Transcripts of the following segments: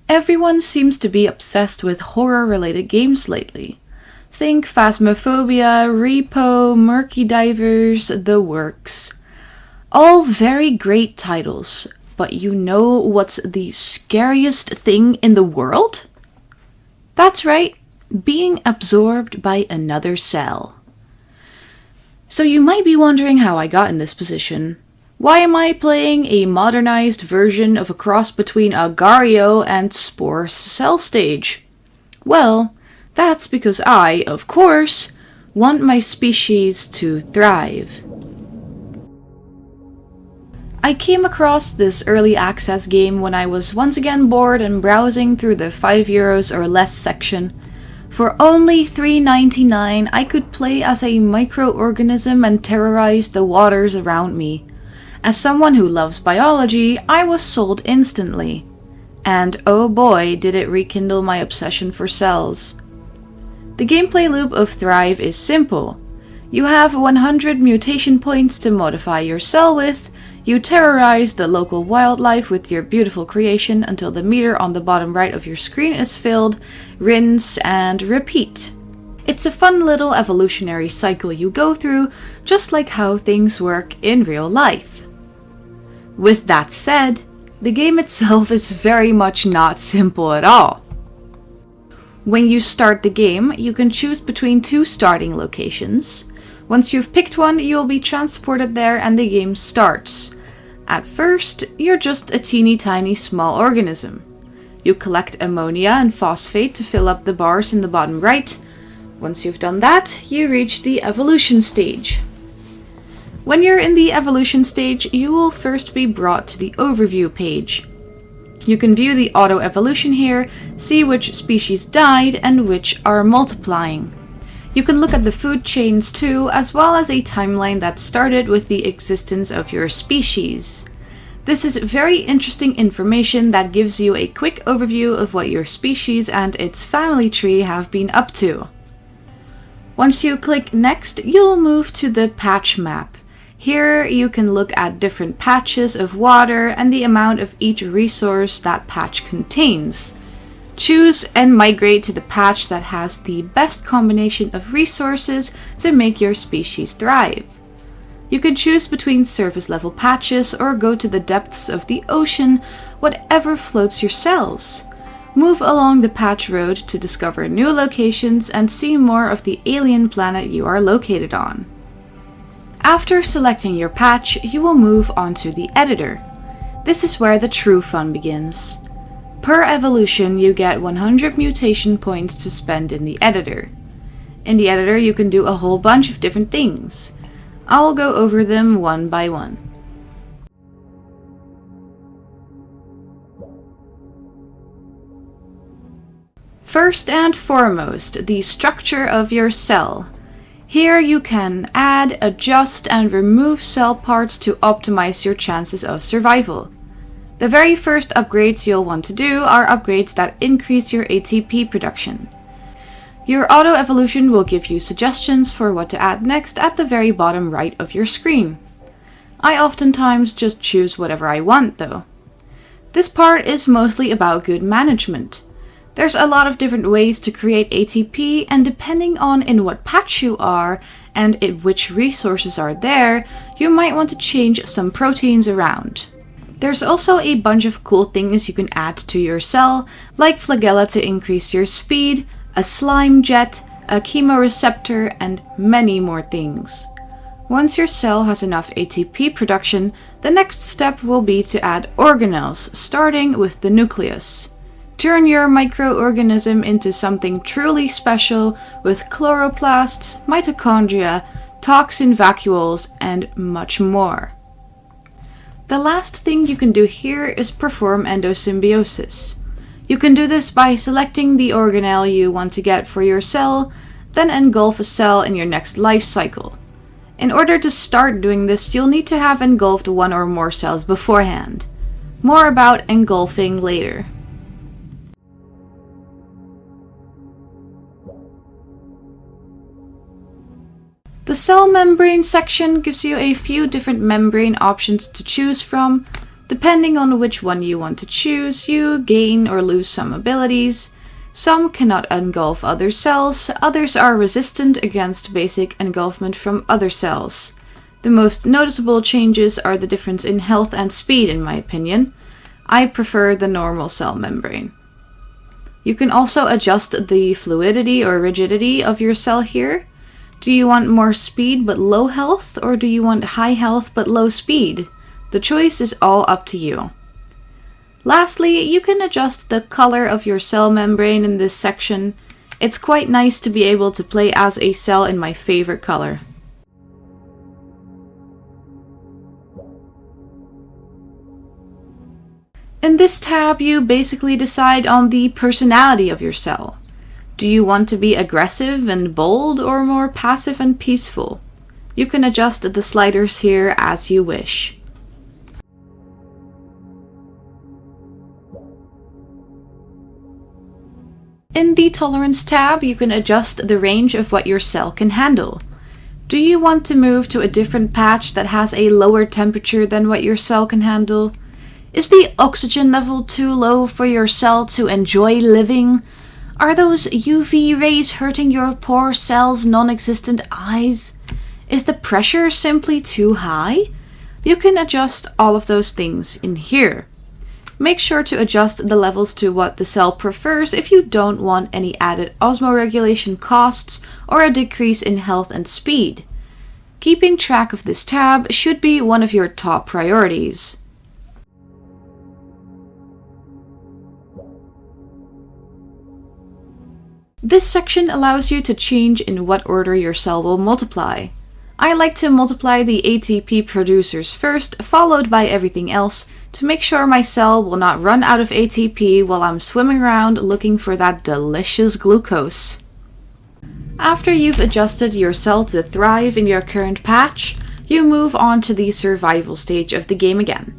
Everyone seems to be obsessed with horror-related games lately. Think Phasmophobia, Repo, Murky Divers, the works. All very great titles, but you know what's the scariest thing in the world? That's right, being absorbed by another cell. So you might be wondering how I got in this position. Why am I playing a modernized version of a cross between a Gario and Spore cell stage? Well, that's because I, of course, want my species to thrive. I came across this early access game when I was once again bored and browsing through the €5 or less section. For only $3.99, I could play as a microorganism and terrorize the waters around me. As someone who loves biology, I was sold instantly. And oh boy, did it rekindle my obsession for cells. The gameplay loop of Thrive is simple. You have 100 mutation points to modify your cell with, you terrorize the local wildlife with your beautiful creation until the meter on the bottom right of your screen is filled, rinse, and repeat. It's a fun little evolutionary cycle you go through, just like how things work in real life. With that said, the game itself is very much not simple at all. When you start the game, you can choose between two starting locations. Once you've picked one, you'll be transported there and the game starts. At first, you're just a teeny tiny small organism. You collect ammonia and phosphate to fill up the bars in the bottom right. Once you've done that, you reach the evolution stage. When you're in the evolution stage, you will first be brought to the overview page. You can view the auto evolution here, see which species died and which are multiplying. You can look at the food chains too, as well as a timeline that started with the existence of your species. This is very interesting information that gives you a quick overview of what your species and its family tree have been up to. Once you click next, you'll move to the patch map. Here you can look at different patches of water and the amount of each resource that patch contains. Choose and migrate to the patch that has the best combination of resources to make your species thrive. You can choose between surface level patches or go to the depths of the ocean, whatever floats your cells. Move along the patch road to discover new locations and see more of the alien planet you are located on. After selecting your patch, you will move on to the editor. This is where the true fun begins. Per evolution, you get 100 mutation points to spend in the editor. In the editor, you can do a whole bunch of different things. I'll go over them one by one. First and foremost, the structure of your cell. Here you can add, adjust, and remove cell parts to optimize your chances of survival. The very first upgrades you'll want to do are upgrades that increase your ATP production. Your auto evolution will give you suggestions for what to add next at the very bottom right of your screen. I oftentimes just choose whatever I want though. This part is mostly about good management. There's a lot of different ways to create ATP, and depending on in what patch you are and which resources are there, you might want to change some proteins around. There's also a bunch of cool things you can add to your cell, like flagella to increase your speed, a slime jet, a chemoreceptor, and many more things. Once your cell has enough ATP production, the next step will be to add organelles, starting with the nucleus. Turn your microorganism into something truly special with chloroplasts, mitochondria, toxin vacuoles, and much more. The last thing you can do here is perform endosymbiosis. You can do this by selecting the organelle you want to get for your cell, then engulf a cell in your next life cycle. In order to start doing this, you'll need to have engulfed one or more cells beforehand. More about engulfing later. The cell membrane section gives you a few different membrane options to choose from. Depending on which one you want to choose, you gain or lose some abilities. Some cannot engulf other cells, others are resistant against basic engulfment from other cells. The most noticeable changes are the difference in health and speed, in my opinion. I prefer the normal cell membrane. You can also adjust the fluidity or rigidity of your cell here. Do you want more speed but low health, or do you want high health but low speed? The choice is all up to you. Lastly, you can adjust the color of your cell membrane in this section. It's quite nice to be able to play as a cell in my favorite color. In this tab, you basically decide on the personality of your cell. Do you want to be aggressive and bold, or more passive and peaceful? You can adjust the sliders here as you wish. In the Tolerance tab, you can adjust the range of what your cell can handle. Do you want to move to a different patch that has a lower temperature than what your cell can handle? Is the oxygen level too low for your cell to enjoy living? Are those UV rays hurting your poor cell's non-existent eyes? Is the pressure simply too high? You can adjust all of those things in here. Make sure to adjust the levels to what the cell prefers if you don't want any added osmoregulation costs or a decrease in health and speed. Keeping track of this tab should be one of your top priorities. This section allows you to change in what order your cell will multiply. I like to multiply the ATP producers first, followed by everything else, to make sure my cell will not run out of ATP while I'm swimming around looking for that delicious glucose. After you've adjusted your cell to thrive in your current patch, you move on to the survival stage of the game again.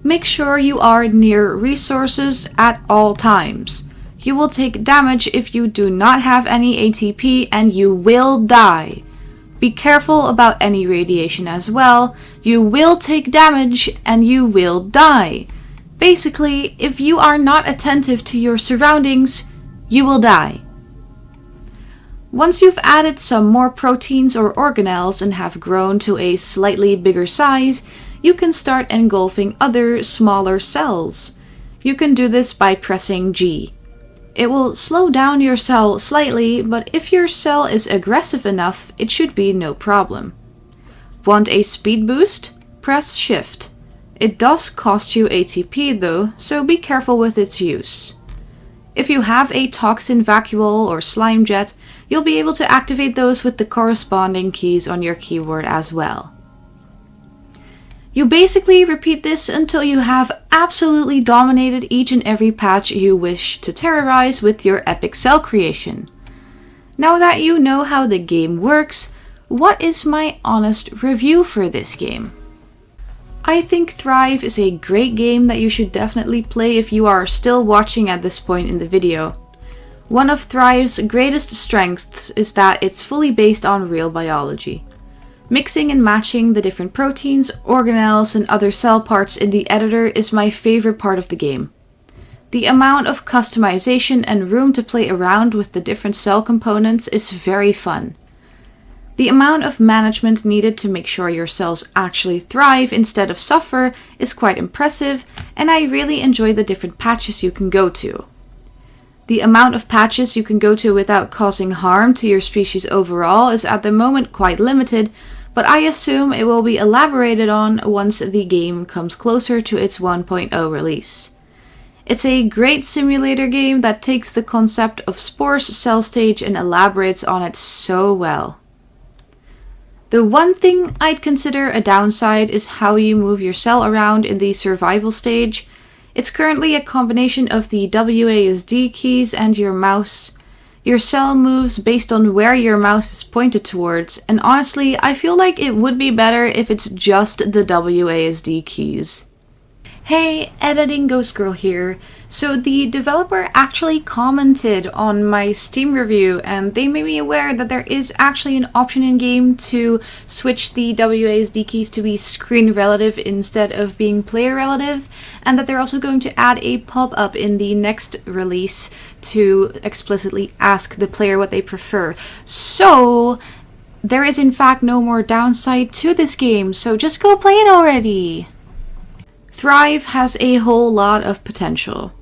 Make sure you are near resources at all times. You will take damage if you do not have any ATP, and you will die. Be careful about any radiation as well. You will take damage and you will die. Basically, if you are not attentive to your surroundings, you will die. Once you've added some more proteins or organelles and have grown to a slightly bigger size, you can start engulfing other smaller cells. You can do this by pressing G. It will slow down your cell slightly, but if your cell is aggressive enough, it should be no problem. Want a speed boost? Press Shift. It does cost you ATP though, so be careful with its use. If you have a toxin vacuole or slime jet, you'll be able to activate those with the corresponding keys on your keyboard as well. You basically repeat this until you have absolutely dominated each and every patch you wish to terrorize with your epic cell creation. Now that you know how the game works, what is my honest review for this game? I think Thrive is a great game that you should definitely play if you are still watching at this point in the video. One of Thrive's greatest strengths is that it's fully based on real biology. Mixing and matching the different proteins, organelles, and other cell parts in the editor is my favorite part of the game. The amount of customization and room to play around with the different cell components is very fun. The amount of management needed to make sure your cells actually thrive instead of suffer is quite impressive, and I really enjoy the different patches you can go to. The amount of patches you can go to without causing harm to your species overall is at the moment quite limited, but I assume it will be elaborated on once the game comes closer to its 1.0 release. It's a great simulator game that takes the concept of Spore's cell stage and elaborates on it so well. The one thing I'd consider a downside is how you move your cell around in the survival stage. It's currently a combination of the WASD keys and your mouse. Your cell moves based on where your mouse is pointed towards, and honestly, I feel like it would be better if it's just the WASD keys. Hey, editing GhostGirl here. So the developer actually commented on my Steam review and they made me aware that there is actually an option in game to switch the WASD keys to be screen relative instead of being player relative, and that they're also going to add a pop-up in the next release to explicitly ask the player what they prefer. So there is in fact no more downside to this game, so just go play it already! Thrive has a whole lot of potential.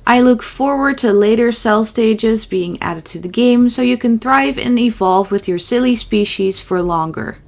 I look forward to later cell stages being added to the game so you can thrive and evolve with your silly species for longer.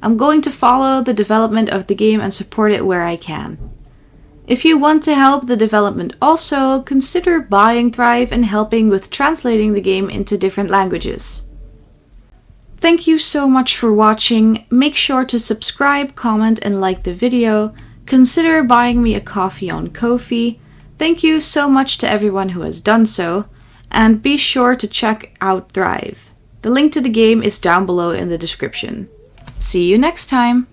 I'm going to follow the development of the game and support it where I can. If you want to help the development also, consider buying Thrive and helping with translating the game into different languages. Thank you so much for watching. Make sure to subscribe, comment and like the video. Consider buying me a coffee on Ko-fi. Thank you so much to everyone who has done so, and be sure to check out Thrive. The link to the game is down below in the description. See you next time!